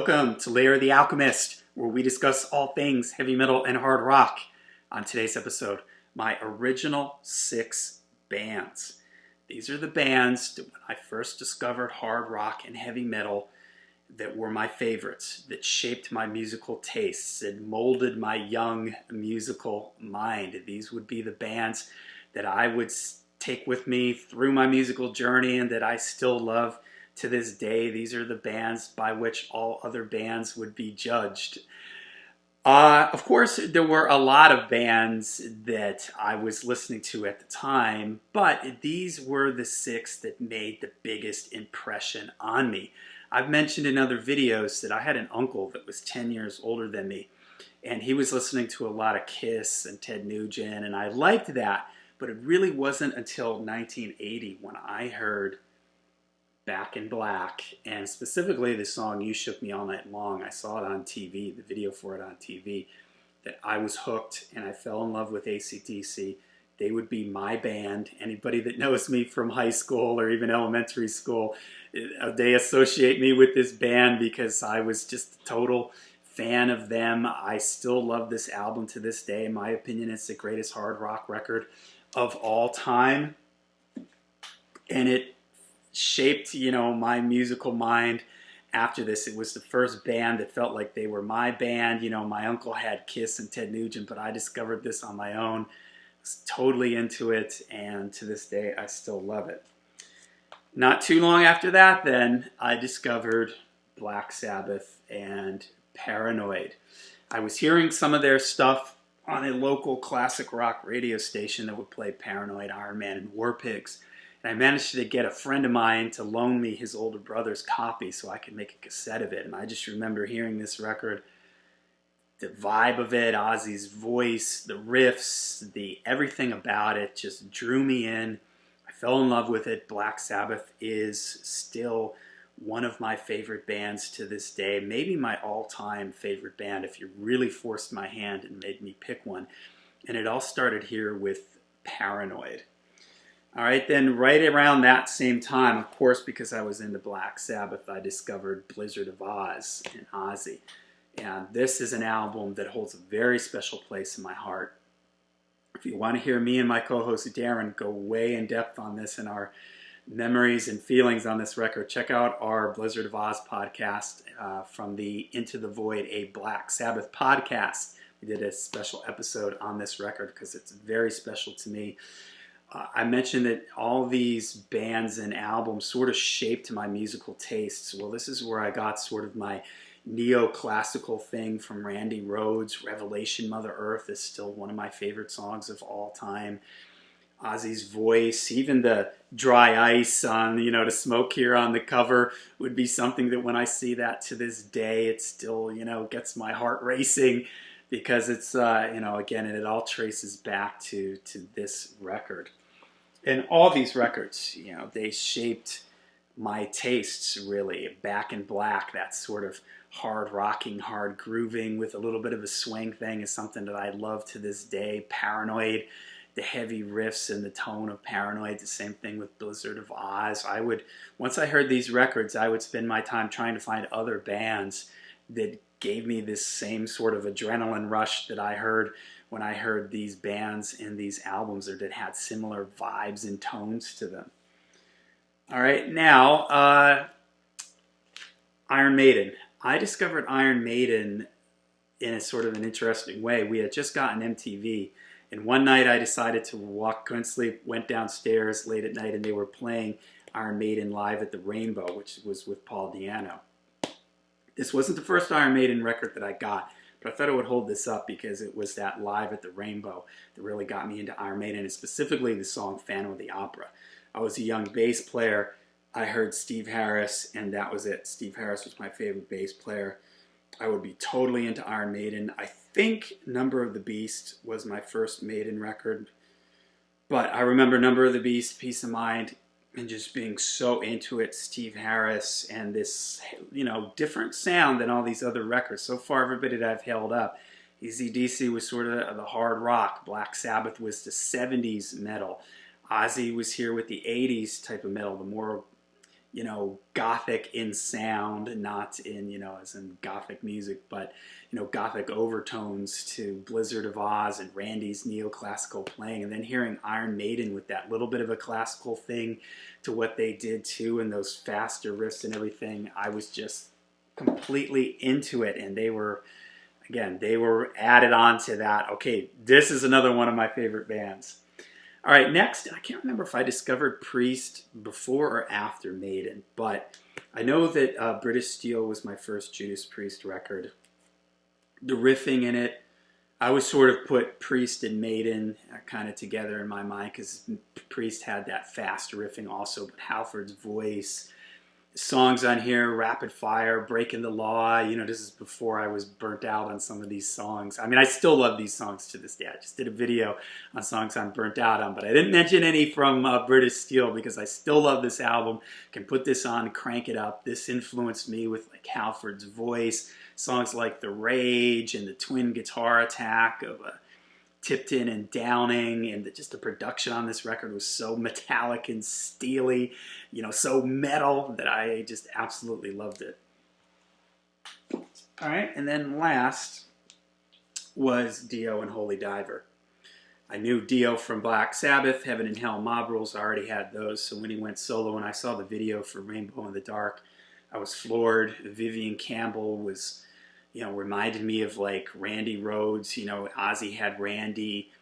Welcome to Layer the Alchemist, where we discuss all things heavy metal and hard rock. On today's episode, my original 6 bands. These are the bands that when I first discovered hard rock and heavy metal that were my favorites, that shaped my musical tastes and molded my young musical mind. These would be the bands that I would take with me through my musical journey and that I still love to this day. These are the bands by which all other bands would be judged. Of course, there were a lot of bands that I was listening to at the time, but these were the 6 that made the biggest impression on me. I've mentioned in other videos that I had an uncle that was 10 years older than me, and he was listening to a lot of Kiss and Ted Nugent, and I liked that, but it really wasn't until 1980 when I heard Back in Black, and specifically the song You Shook Me All Night Long. I saw it on TV, the video for it on TV, that I was hooked and I fell in love with ACDC. They would be my band. Anybody that knows me from high school or even elementary school, they associate me with this band because I was just a total fan of them. I still love this album to this day. In my opinion, it's the greatest hard rock record of all time. And it shaped, my musical mind after this. It was the first band that felt like they were my band. My uncle had Kiss and Ted Nugent, but I discovered this on my own. I was totally into it, and to this day, I still love it. Not too long after that, then, I discovered Black Sabbath and Paranoid. I was hearing some of their stuff on a local classic rock radio station that would play Paranoid, Iron Man, and War Pigs. I managed to get a friend of mine to loan me his older brother's copy so I could make a cassette of it. And I just remember hearing this record, the vibe of it, Ozzy's voice, the riffs, everything about it just drew me in. I fell in love with it. Black Sabbath is still one of my favorite bands to this day. Maybe my all-time favorite band if you really forced my hand and made me pick one. And it all started here with Paranoid. All right, then right around that same time, of course, because I was into Black Sabbath, I discovered Blizzard of Oz and Ozzy. And this is an album that holds a very special place in my heart. If you want to hear me and my co-host Darren go way in depth on this and our memories and feelings on this record, check out our Blizzard of Oz podcast from the Into the Void, a Black Sabbath podcast. We did a special episode on this record because it's very special to me. I mentioned that all these bands and albums sort of shaped my musical tastes. Well, this is where I got sort of my neoclassical thing from Randy Rhoads. Revelation Mother Earth is still one of my favorite songs of all time. Ozzy's voice, even the dry ice on, the smoke here on the cover would be something that when I see that to this day, it still, gets my heart racing. Because it's, again, it all traces back to this record. And all these records, they shaped my tastes, really. Back in Black, that sort of hard rocking, hard grooving with a little bit of a swing thing is something that I love to this day. Paranoid, the heavy riffs and the tone of Paranoid, the same thing with Blizzard of Oz. Once I heard these records, I would spend my time trying to find other bands that gave me this same sort of adrenaline rush that I heard when I heard these bands and these albums, or that had similar vibes and tones to them. All right, now, Iron Maiden. I discovered Iron Maiden in a sort of an interesting way. We had just gotten MTV, and one night I decided to couldn't sleep, went downstairs late at night, and they were playing Iron Maiden live at the Rainbow, which was with Paul Di'Anno. This wasn't the first Iron Maiden record that I got, but I thought I would hold this up because it was that Live at the Rainbow that really got me into Iron Maiden, and specifically the song Phantom of the Opera. I was a young bass player. I heard Steve Harris, and that was it. Steve Harris was my favorite bass player. I would be totally into Iron Maiden. I think Number of the Beast was my first Maiden record, but I remember Number of the Beast, Peace of Mind, and just being so into it. Steve Harris and this, different sound than all these other records. So far, everybody that I've held up, ACDC was sort of the hard rock. Black Sabbath was the 70s metal. Ozzy was here with the 80s type of metal, the more, you know, gothic in sound, not in, you know, as in gothic music, but, you know, gothic overtones to Blizzard of Oz and Randy's neoclassical playing, and then hearing Iron Maiden with that little bit of a classical thing to what they did too, and those faster riffs and everything. I was just completely into it, and they were, again, they were added on to that. Okay, this is another one of my favorite bands. All right, next, I can't remember if I discovered Priest before or after Maiden, but I know that British Steel was my first Judas Priest record. The riffing in it, I always sort of put Priest and Maiden kind of together in my mind, because Priest had that fast riffing also, but Halford's voice, songs on here, Rapid Fire, Breaking the Law, you know, this is before I was burnt out on some of these songs. I mean, I still love these songs to this day. I just did a video on songs I'm burnt out on, but I didn't mention any from British Steel, because I still love this album. Can put this on, crank it up. This influenced me with like Halford's voice, songs like The Rage and the twin guitar attack of Tipton and Downing, and just the production on this record was so metallic and steely, you know, so metal, that I just absolutely loved it. All right, and then last was Dio and Holy Diver. I knew Dio from Black Sabbath, Heaven and Hell, Mob Rules. I already had those, so when he went solo, when I saw the video for Rainbow in the Dark, I was floored. Vivian Campbell was, you know, reminded me of like Randy Rhoads. You know, Ozzy had Randy,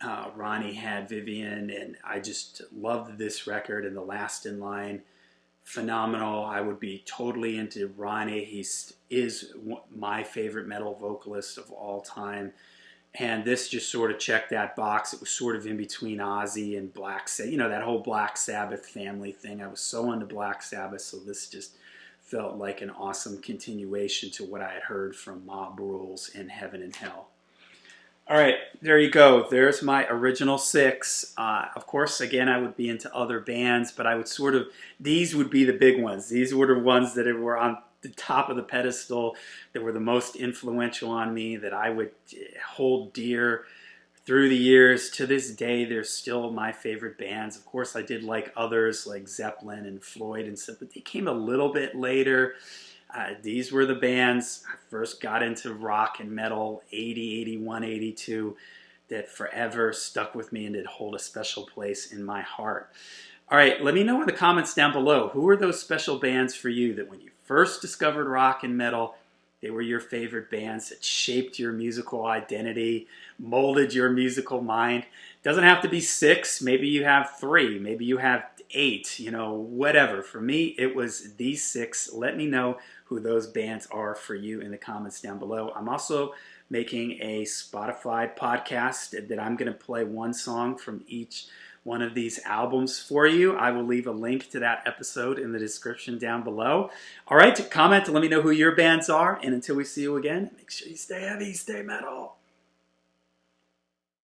Ronnie had Vivian, and I just loved this record. And The Last in Line, phenomenal. I would be totally into Ronnie. He is my favorite metal vocalist of all time. And this just sort of checked that box. It was sort of in between Ozzy and Black Sabbath, you know, that whole Black Sabbath family thing. I was so into Black Sabbath, so this just felt like an awesome continuation to what I had heard from Mob Rules and Heaven and Hell. All right, there you go. There's my original 6. Of course, again, I would be into other bands, but I would sort of, these would be the big ones. These were the ones that were on the top of the pedestal, that were the most influential on me, that I would hold dear through the years. To this day, they're still my favorite bands. Of course, I did like others like Zeppelin and Floyd and stuff, but they came a little bit later. These were the bands I first got into rock and metal, 80, 81, 82, that forever stuck with me and did hold a special place in my heart. All right, let me know in the comments down below, who are those special bands for you that when you first discovered rock and metal, they were your favorite bands that shaped your musical identity, molded your musical mind? Doesn't have to be 6. Maybe you have 3. Maybe you have 8. You know, whatever. For me, it was these 6. Let me know who those bands are for you in the comments down below. I'm also making a Spotify podcast that I'm going to play one song from each one of these albums for you. I will leave a link to that episode in the description down below. All right, comment to let me know who your bands are, and until we see you again, make sure you stay heavy, stay metal.